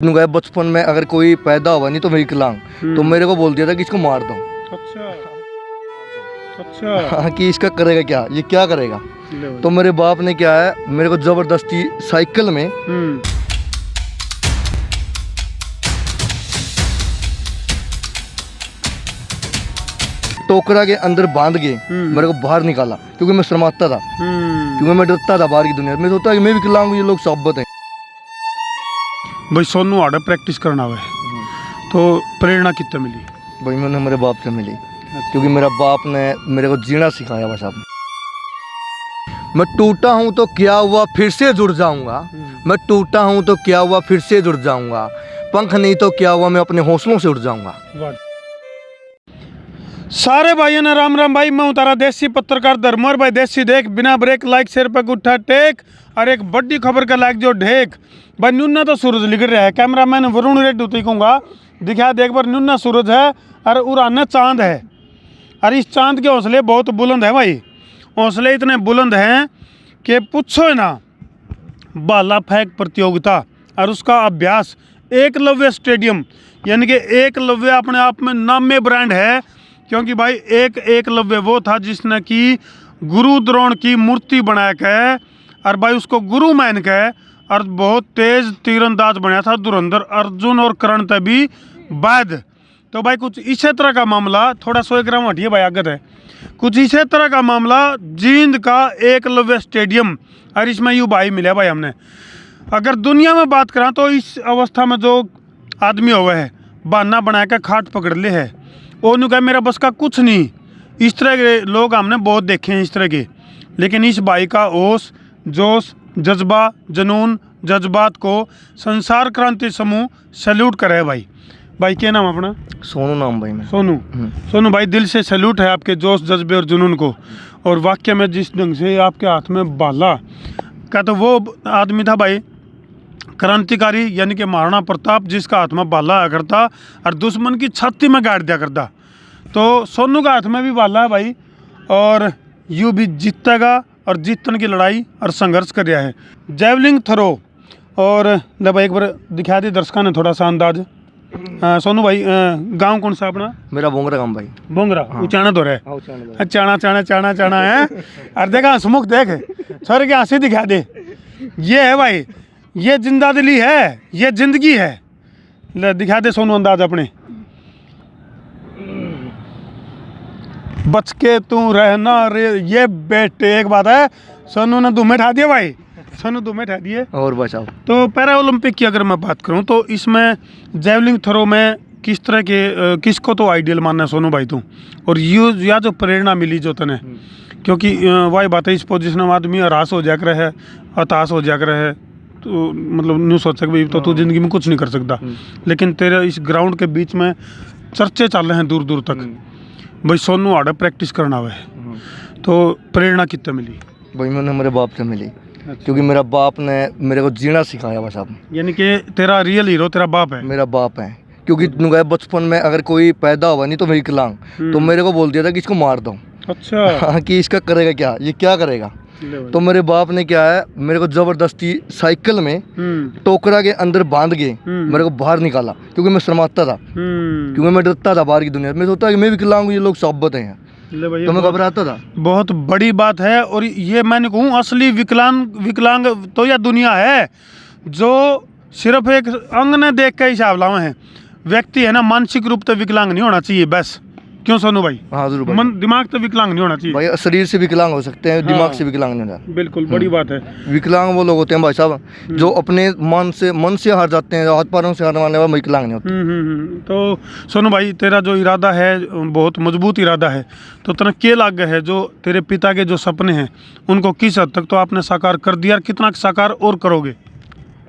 गए बचपन में अगर कोई पैदा हुआ नहीं तो विकलांग तो मेरे को बोल दिया था कि इसको मार दो। अच्छा अच्छा हाँ कि इसका करेगा क्या, ये क्या करेगा। तो मेरे बाप ने क्या है, मेरे को जबरदस्ती साइकिल में टोकरा के अंदर बांध के मेरे को बाहर निकाला, क्योंकि मैं शर्माता था, क्योंकि मैं डरता था बाहर की दुनिया में। सोचता कि मैं विकलांग हूँ, ये लोग साबित हैं। भाई सोनू आड़ा प्रैक्टिस करना हुआ तो प्रेरणा कितने मिली? भाई मैंने मेरे बाप से मिली, क्योंकि मेरा बाप ने मेरे को जीना सिखाया। बस अब मैं टूटा हूँ तो क्या हुआ फिर से जुड़ जाऊंगा, मैं टूटा हूँ तो क्या हुआ फिर से जुड़ जाऊंगा, पंख नहीं तो क्या हुआ मैं अपने हौसलों से उड़ जाऊंगा। सारे भाइयों ने राम राम भाई, मैं हूं तारा देसी पत्रकार धर्मवर भाई। देसी देख बिना ब्रेक लाइक शेयर पे उठा टेक, और एक बड़ी खबर का लाइक जो ढेक। भाई न्यूना तो सूरज लिख रहा है, कैमरामैन वरुण रेड्डी तो कहूँगा दिखा देख बार न्यूना सूरज है और उड़ाना चांद है। और इस चांद के हौसले बहुत बुलंद है भाई, हौसले इतने बुलंद हैं कि पूछो ना। भाला फेंक प्रतियोगिता और उसका अभ्यास एकलव्य स्टेडियम, यानी कि एकलव्य अपने आप में नामे ब्रांड है, क्योंकि भाई एकलव्य वो था जिसने कि गुरु द्रोण की मूर्ति बना के और भाई उसको गुरु मान के और बहुत तेज तीरंदाज बनाया था धुरंधर अर्जुन और कर्ण तभी बाद। तो भाई कुछ इसी तरह का मामला, थोड़ा 100 ग्राम हटिए भाई आगत है, कुछ इसी तरह का मामला जींद का एकलव्य स्टेडियम। और इसमें यू भाई मिले भाई हमने। अगर दुनिया में बात करा तो इस अवस्था में जो आदमी हुआ है बहाना बना के खाट पकड़ ले है, वो कहा मेरा बस का कुछ नहीं। इस तरह के लोग हमने बहुत देखे हैं इस तरह के, लेकिन इस भाई का होश जोश जज्बा जुनून जज्बात को संसार क्रांति समूह सैल्यूट करे भाई। भाई क्या नाम अपना? सोनू नाम भाई मैं। सोनू भाई दिल से सैल्यूट है आपके जोश जज्बे और जुनून को। और वाक्य में जिस ढंग से आपके हाथ में भाला का, तो वो आदमी था भाई क्रांतिकारी, यानी कि महाराणा प्रताप, जिसका हाथ में भाला आया करता और दुश्मन की छाती में गाड़ दिया करता। तो सोनू का हाथ में भी भाला है भाई, और यूँ भी जीतेगा और जीतने की लड़ाई और संघर्ष कर रहा है। जैवलिंग थ्रो और ले भाई एक बार दिखा दी दर्शकों ने थोड़ा सा अंदाज। सोनू भाई गांव कौन सा अपना? मेरा बोंगरा गांव भाई। बोंगरा उचाना तो रहे चाणा चाणा चाणा चाणा है। और देखा हंसमुख देख सर के हंसी दिखा दे। ये है भाई, ये जिंदा दिली है, ये जिंदगी है। ले दिखा दे सोनू अंदाज अपने। बच के तू रहना रे ये बेटे। एक बात है, सोनू ने धूमे ठा दिए भाई, सोनू धूमे ठा दिए। और बचाओ। तो पैरा ओलंपिक की अगर मैं बात करूं तो इसमें जैवलिंग थ्रो में किस तरह के किसको तो आइडियल मानना है सोनू भाई तू? और यू या जो प्रेरणा मिली जो तने, क्योंकि वही बात है इस पोजिशन में आदमी हरास हो जाकर है, हताश हो जाकर है, तो मतलब न्यू सोच सक भाई तो तू जिंदगी में कुछ नहीं कर सकता। लेकिन तेरे इस ग्राउंड के बीच में चर्चे चल रहे हैं दूर दूर तक। भाई सोनू आड़ा प्रैक्टिस करना हुआ है तो प्रेरणा कितने मिली? भाई मैंने मेरे बाप से मिली, क्योंकि मेरा बाप ने मेरे को जीना सिखाया। बस अब यानी कि तेरा रियल हीरो तेरा बाप है? मेरा बाप है, क्योंकि बचपन में अगर कोई पैदा हुआ नहीं तो विकलांग तो मेरे को बोल दिया था कि इसको मार दो। अच्छा हाँ कि इसका करेगा क्या, ये क्या करेगा। तो मेरे बाप ने क्या है, मेरे को जबरदस्ती साइकिल में टोकरा के अंदर बांध के मेरे को बाहर निकाला, क्योंकि मैं शर्माता था, क्योंकि मैं डरता था बाहर की दुनिया में। सोचता कि मैं विकलांग हूँ, ये लोग साबित हैं, तो मैं घबराता था। बहुत बड़ी बात है। और ये मैंने कहूँ असली विकलांग तो यह दुनिया है जो सिर्फ एक अंग ने देख के हिसाब लावा है। व्यक्ति है ना मानसिक रूप से विकलांग नहीं होना चाहिए बस। क्यों सोनू भाई? हाँ जरूर। मन दिमाग तो विकलांग नहीं होना चाहिए भाई, शरीर से विकलांग हो सकते हैं, दिमाग से विकलांग नहीं होता। बिल्कुल बड़ी बात है। विकलांग वो लोग होते हैं भाई साहब जो अपने मन से हार जाते हैं, हाथ पैरों से हारने वाले विकलांग नहीं होते। तो सोनू भाई तेरा जो इरादा है बहुत मजबूत इरादा है, तो तेरा क्या लाग है जो तेरे पिता के जो सपने हैं उनको किस हद तक तो आपने साकार कर दिया, और कितना साकार और करोगे?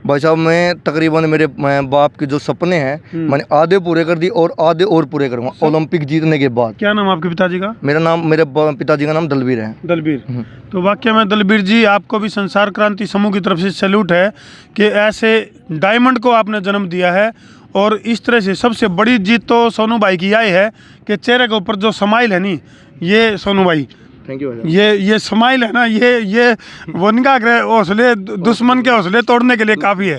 भाई साहब मैं तकरीबन मेरे बाप के जो सपने हैं मैंने आधे पूरे कर दी और आधे और पूरे करूँगा ओलंपिक जीतने के बाद। क्या नाम आपके पिताजी का? मेरे पिताजी का नाम दलबीर है। दलबीर। तो वाकई में दलबीर जी आपको भी संसार क्रांति समूह की तरफ से सैल्यूट है कि ऐसे डायमंड को आपने जन्म दिया है। और इस तरह से सबसे बड़ी जीत तो सोनू भाई की आई है कि चेहरे के ऊपर जो स्माइल है नी, ये सोनू भाई थैंक यू। ये स्माइल है ना, ये वनगा हौसले दुश्मन के हौसले तोड़ने के लिए काफ़ी है।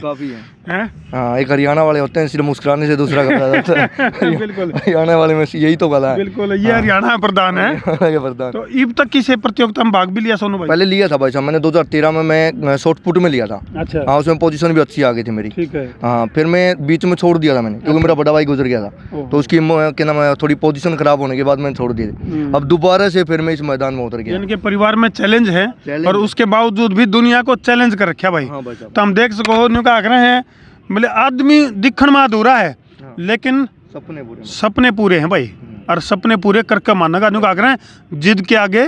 हैं? हाँ, एक हरियाणा वाले होते हैं सिर्फ मुस्कुराने से दूसरा का फायदा होता है। बिल्कुल हरियाणा वाले में यही तो गला है। बिल्कुल, ये हरियाणा प्रधान है। हरियाणा के प्रधान। तो ईब तक किसी प्रतियोगिता में भाग भी लिया सोनू भाई? पहले लिया था भाई साहब, मैंने 2013 में मैं शॉर्ट पुट में लिया था। अच्छा, हाँ, उसमें पोजीशन भी अच्छी आ गई थी मेरी। ठीक है। हाँ, फिर मैं बीच में छोड़ दिया था मैंने, क्योंकि मेरा बड़ा भाई गुजर गया था, तो उसकी क्या नाम है, थोड़ी पोजीशन खराब होने के बाद मैंने छोड़ दिए। अब दोबारा से फिर मैं इस मैदान में उतर गया। इनके परिवार में चैलेंज है और उसके बावजूद भी दुनिया को चैलेंज कर रखा भाई। हाँ भाई साहब। तो हम देख सको क्या कह रहे हैं, मतलब आदमी दिखण में अधूरा है लेकिन सपने पूरे हैं भाई, और सपने पूरे करके मानेगा। न्यू क्या कह रहे हैं, जिद के आगे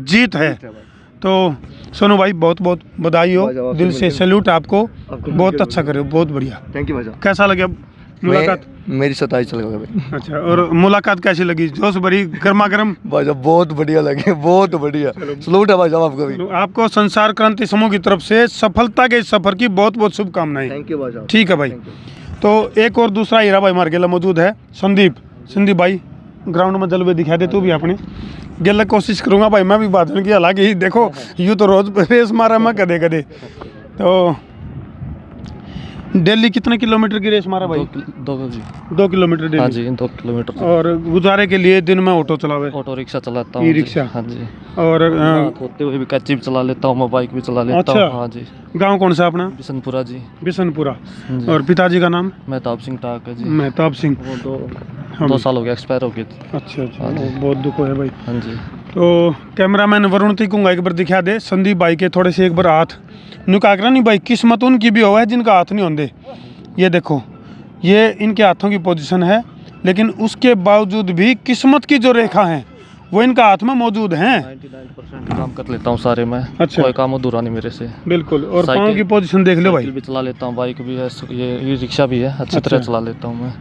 जीत है। तो सोनू भाई बहुत बहुत बधाई हो, दिल से सैल्यूट आपको, बहुत अच्छा करे, बहुत बढ़िया। थैंक यू भाई साहब। कैसा लगा मुलाकात? मेरी 27 चल गई भाई। अच्छा, और मुलाकात कैसी लगी? जोश भरी, गर्मा गर्म? भाई साहब बहुत बढ़िया लगे, बहुत बढ़िया। सलूट है भाई साहब आपको भी। आपको संसार क्रांति समूह की तरफ से सफलता के सफर की बहुत बहुत शुभकामनाएं। थैंक यू भाई साहब। ठीक है भाई। तो एक और दूसरा हीरा भाई हमारे गेला मौजूद है, संदीप भाई ग्राउंड में जलवे दिखा दे तू भी अपने गेला। कोशिश करूंगा भाई मैं भी बात की, हालांकि देखो यूँ तो रोज रेस मारा मैं कदे कदे। तो डेली कितने किलोमीटर की रेस मारा भाई? 2 किलोमीटर डेली? हाँ जी, 2 किलोमीटर। और गुजारे के लिए दिन में ऑटो चलावे? ऑटो रिक्शा चलाता हूँ। E rickshaw? हाँ जी। और होते हुए भी कच्ची भी चला लेता हूँ, मैं बाइक भी चला लेता अच्छा। हूँ। हाँ जी। गांव कौन सा अपना? बिशनपुरा जी। बिशनपुरा। और पिताजी का नाम? मेहताब सिंह टाक है जी। मेहताब सिंह। वो 2 साल हो गया, एक्सपायर हो गए। अच्छा, बहुत दुख है भाई। हाँ जी। तो कैमरामैन वरुण तीकूंगा एक बार दिखा दे संदीप भाई के थोड़े से एक बार हाथ नुकाकरा नहीं भाई, किस्मत उनकी भी हो है जिनका हाथ नहीं होंगे। ये देखो, ये इनके हाथों की पोजीशन है, लेकिन उसके बावजूद भी किस्मत की जो रेखा है वो इनका हाथ में मौजूद हैं। 99% काम कर लेता हूँ सारे मैं। अच्छा। कोई काम अधूरा नहीं मेरे से। बिल्कुल। और पाँव की पोजीशन देख लो भाई। साइकिल भी चला लेता हूँ, बाइक भी है, ये रिक्शा भी है, अच्छी तरह चला लेता हूँ मैं।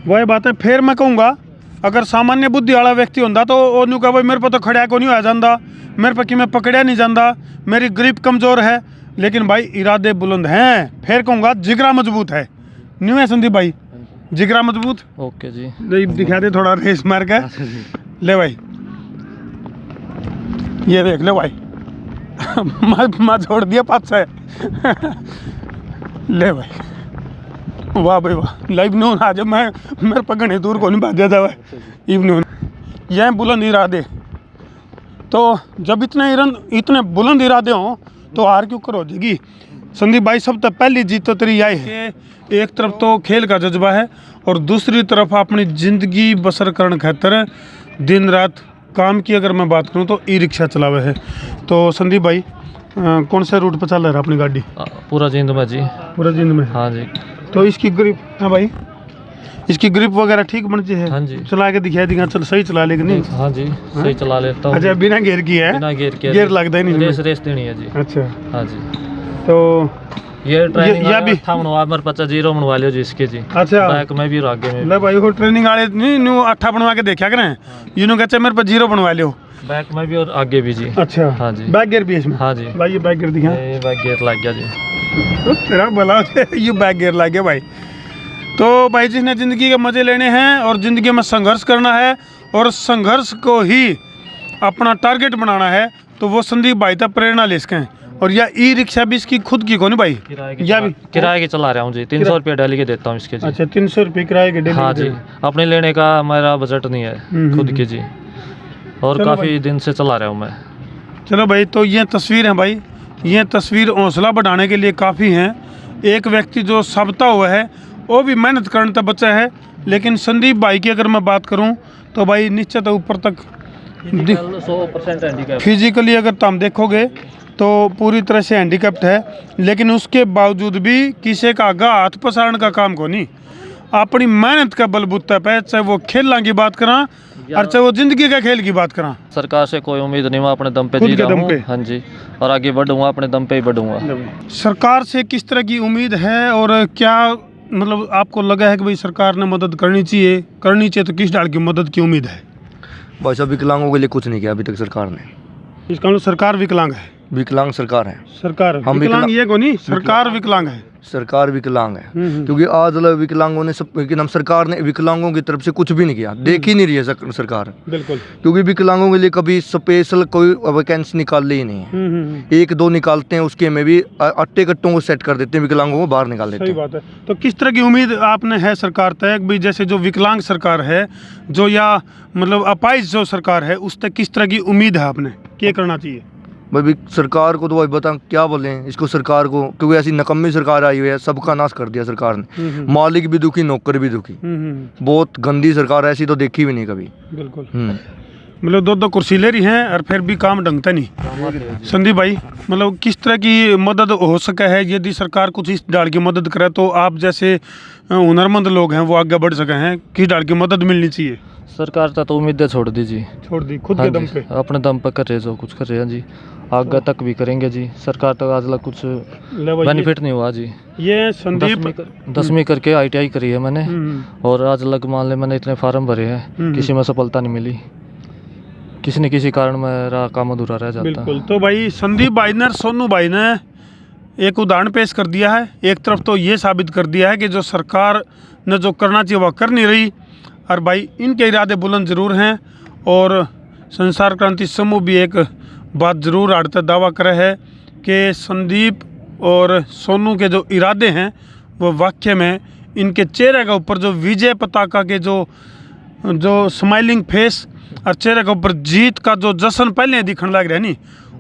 वही बात है। फिर मैं कहूँगा अगर सामान्य बुद्धि वाला व्यक्ति होता तो वो न्यू कहा भाई मेरे पर तो खड़ा को नहीं होया जाता, मेरे पर कि मैं पकड़िया नहीं जाता, मेरी ग्रिप कमज़ोर है। लेकिन भाई इरादे बुलंद हैं, फिर कहूँगा जिगरा मजबूत है। न्यू है संदीप भाई, जिगरा मजबूत। ओके जी। दिखा दे थोड़ा रेस मार के। ले भाई, ये देख ले भाई। मैं छोड़ दिया 5 से। ले भाई, वाह भाई वाह। लाइव नून आज मैं मेरे पकड़ने दूर को नहीं भाजा जावा इवनून। यह बुलंद इरादे। तो जब इतने बुलंद इरादे हों तो हार क्यों करो जगी। संदीप भाई सब तो पहली जीत तो तेरी आई है। एक तरफ तो खेल का जज्बा है और दूसरी तरफ अपनी ज़िंदगी बसर करने खातर दिन रात काम की अगर मैं बात करूं तो ई रिक्शा चलावे है। तो संदीप भाई कौन से रूट पर चल रहा है अपनी गाड़ी? पूरा जींद में जी। पूरा जींद में? हाँ जी। तो इसकी ग्रिप, हाँ भाई, इसकी ग्रिप वगैरह ठीक बनती है? हाँ जी। चला के दिखा देगा, चल सही चला लेकिन नहीं? हाँ जी, सही चला लेता हूँ। अच्छा, बिना गेयर की है? बिना गेयर के। गेयर लगता ही नहीं? रेस देनी है जी। अच्छा। हाँ जी। तो ये ट्रेनिंग या भी था बनवा मेरे 50 बनवा लियो जी इसके जी। अच्छा। बैक में भी और आगे में। ले भाई, वो ट्रेनिंग वाले नहीं न्यू 8 बनवा के देखा करें, यूँ कहते मेरे पर 0 बनवा लियो। बैक में भी और आगे भी जी। अच्छा। हाँ जी। बैक गियर भी है इसमें? हाँ जी। भाई ये बैक गियर दिखा। ये बैक गियर लग गया जी। तो तेरा भला ये बैक गियर लग गया भाई। तो भाई जिसने ज़िंदगी के मज़े लेने हैं और ज़िंदगी में संघर्ष करना है और संघर्ष को ही अपना टारगेट बनाना है तो वो संदीप भाई तक प्रेरणा ले सकें। और यह ई रिक्शा भी इसकी खुद की कौन भाई? किराए के चला रहा हूँ जी। 300 रुपये डेली के देता हूँ इसके जी। अच्छा, 300 रुपये किराए के डेली? हाँ जी। अपने लेने का मेरा बजट नहीं है खुद की जी, और काफ़ी दिन से चला रहा हूँ मैं। चलो भाई, तो ये तस्वीर है भाई, ये तस्वीर हौसला बढ़ाने के लिए काफ़ी हैं। एक व्यक्ति जो सबता हुआ है वो भी मेहनत करने तक बच्चा है, लेकिन संदीप भाई की अगर मैं बात करूं तो भाई निश्चित ऊपर तक 100% हैंडीकैप। फिजिकली अगर तुम देखोगे तो पूरी तरह से हैंडीकैप्ड है, लेकिन उसके बावजूद भी किसी का आगा हाथ पसारने का काम को नहीं, अपनी मेहनत का बलबूता पे, चाहे वो खेलना की बात करा और चाहे वो जिंदगी का खेल की बात करा। सरकार से कोई उम्मीद नहीं, मैं अपने दम पे जी रहा हूँ। हाँ जी, और आगे बढ़ूंगा, अपने दम पे ही बढ़ूंगा। सरकार से किस तरह की उम्मीद है और क्या मतलब आपको लगा है कि भाई सरकार ने मदद करनी चाहिए तो किस डाल की मदद की उम्मीद है? भाई साहब विकलांगों के लिए कुछ नहीं किया अभी तक सरकार ने। इसका मतलब सरकार विकलांग है? विकलांग सरकार है, सरकार हम विकलांग ये को नहीं, सरकार विकलांग है। सरकार विकलांग है। क्योंकि आज विकलांगों ने सब, लेकिन हम सरकार ने विकलांगों की तरफ से कुछ भी नहीं किया, देख ही नहीं रही है सरकार। बिल्कुल। क्योंकि विकलांगों के लिए कभी स्पेशल कोई वैकेंसी निकाली ही नहीं है। एक दो निकालते हैं, उसके में भी अट्टे कट्टों को सेट कर देते हैं, विकलांगों को बाहर निकाल देते हैं। सही बात है। तो किस तरह की उम्मीद आपने है सरकार तक भी, जैसे जो विकलांग सरकार है जो, या मतलब अपाहिज जो सरकार है, उस तक किस तरह की उम्मीद है आपने, क्या करना चाहिए? भाई सरकार को तो भाई बता क्या बोलें इसको, सरकार को, क्योंकि ऐसी नकम्मी सरकार आई हुई है, सबका नाश कर दिया सरकार ने। मालिक भी दुखी, नौकर भी दुखी। बहुत गंदी सरकार, ऐसी तो देखी भी नहीं कभी। बिल्कुल। मतलब दो कुर्सी ले रही हैं और फिर भी काम ढंगता नहीं। संदीप भाई, मतलब किस तरह की मदद हो सके है, यदि सरकार कुछ इस डाल की मदद करे तो आप जैसे हुनरमंद लोग हैं वो आगे बढ़ सके हैं, किस डाल की मदद मिलनी चाहिए? सरकार तो उम्मीदें छोड़ दीजिए, छोड़ दी खुद हाँ के दम जी, पे, अपने दम पर कर रहे जो कुछ कर रहे हैं जी, आगे तक भी करेंगे जी। सरकार तो आज तक कुछ बेनिफिट नहीं हुआ जी। ये संदीप 10वीं करके ITI करी है मैंने, और आज लग मान ले मैंने इतने फार्म भरे हैं, किसी में सफलता नहीं मिली, किसी न किसी कारण मेरा काम अधूरा रह जाता है। बिल्कुल। तो भाई संदीप भाई ने, सोनू भाई ने एक उदाहरण पेश कर दिया है। एक तरफ तो ये साबित कर दिया है कि जो सरकार ने जो करना चाहिए वह कर नहीं रही, और भाई इनके इरादे बुलंद ज़रूर हैं। और संसार क्रांति समूह भी एक बात ज़रूर आड़ते दावा करे है कि संदीप और सोनू के जो इरादे हैं वो वाकई में इनके चेहरे के ऊपर जो विजय पताका के जो स्माइलिंग फेस और चेहरे के ऊपर जीत का जो जश्न पहले दिखने लग रहा है नी,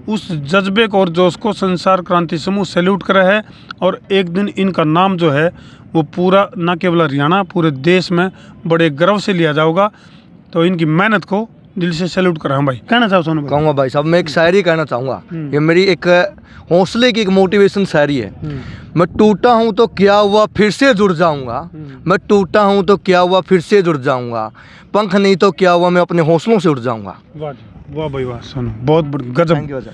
उस जज्बे को और जोश को संसार क्रांति समूह सैल्यूट कर रहा है। और एक दिन इनका नाम जो है वो पूरा न केवल हरियाणा, पूरे देश में बड़े गर्व से लिया जाएगा। तो इनकी मेहनत को दिल से सैल्यूट कर रहा हूँ भाई। कहना चाहो सोनू भाई? कहूँगा भाई साहब, मैं एक शायरी कहना चाहूँगा। ये मेरी एक हौसले की एक मोटिवेशन शायरी है। मैं टूटा हूँ तो क्या हुआ, फिर से जुड़ जाऊँगा। मैं टूटा हूँ तो क्या हुआ, फिर से जुड़ जाऊँगा। पंख नहीं तो क्या हुआ, मैं अपने हौसलों से उड़ जाऊँगा। वाह भाई वाह सोनू, बहुत गजब।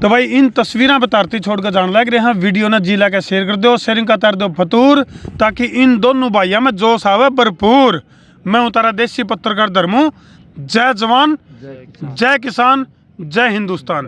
तो भाई इन तस्वीरें बतारती छोड़कर जान लग रहे हैं, वीडियो ने जी लाके शेयर कर दो, शेयरिंग का कर दो फतूर, ताकि इन दोनों भाइयों में जोश आवे भरपूर। मैं हूँ तारा देसी पत्रकार धर्मू। जय जवान, जय किसान, जय हिंदुस्तान।